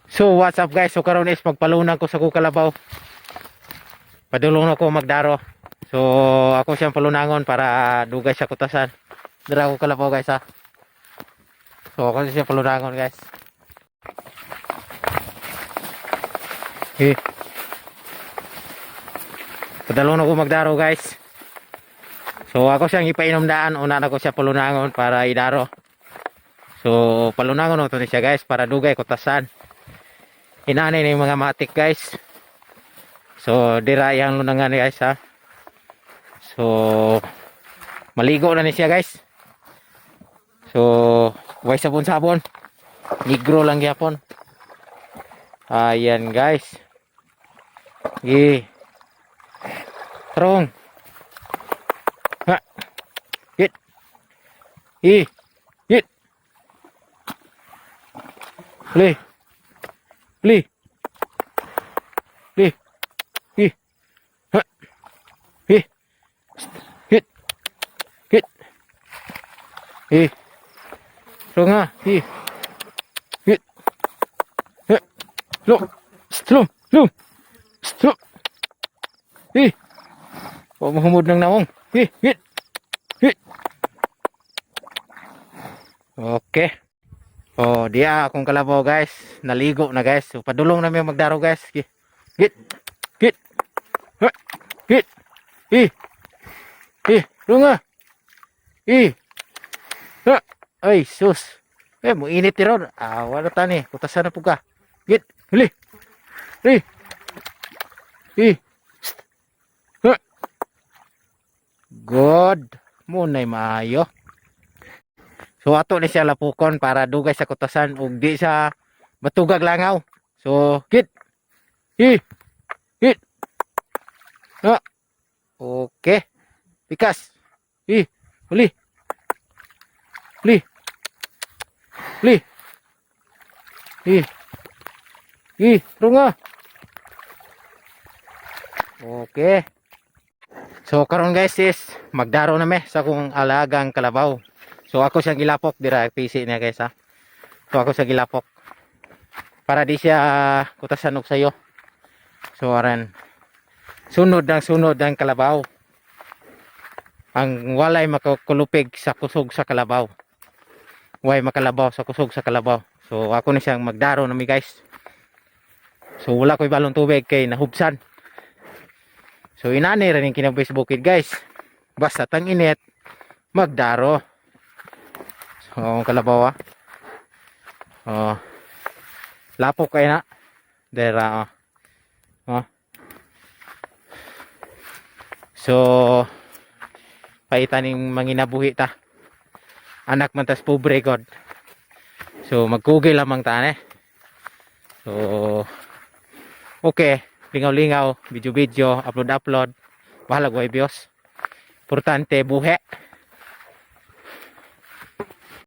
So what's up guys, so karon is magpalunan ko sa kukalabaw. Padulong ako magdaro. So ako siyang palunangon para dugay sa kutasan. Dara ko kalabaw guys ha. So ako siyang palunangon guys. Padulong ako magdaro guys. So ako siyang ipainom daan, una na ko siya palunangon para idaro. So palunangon ito ni siya guys para dugay kutasan. Hinanay na yung mga matik guys. So dira yang lunangan guys ha. So maligo na ni siya guys. So way sabon-sabon. Negro lang gyapon. Ayan guys. Terong. Ha. Hit. Hit. Play. Play. Play. Ha. Hit. Hit. Runga. Hit. Look. Strum. Look. Strum. Oh, mahumod ng naong. Hit. Okay. Oh, dia akong kalabaw guys. Naligo na guys. So padulong na mi magdaro guys. Hit. Ha. Hit. Runga. Ha. Ay, sus. Mo init ni ron. Wala tani. Kutasan na po ka. Hit. Huli. Ha. Good. Munay maayo. So ato ni siya lapukon para dugay sa kutasan ug di sa matugag langaw. So hit. Ha. Okay. Pikas. Huli. Runga. Okay. So karon guys is magdaro na me sa kung alagang kalabaw. So ako siyang gilapok dira PC niya guys ha. So ako siya gilapok para di siya kutasan og sayo. So aran sunod ang kalabaw. Ang walay makakulupig sa kusog sa kalabaw. Way makalabaw sa kusog sa kalabaw. So ako na siyang magdaro na mi guys. So wala ko'y balong tubig kay nahubsan. So inani rin yung kinabisbukid guys. Basta tang init magdaro. So kalabaw lapok kayo na. Dera So paitan ng manginabuhi ta. Anak man tas pobre god. So magkugay lamang ta So okay, lingaw-lingaw, video-video, upload. Bahala ko Bios. Importante buhe.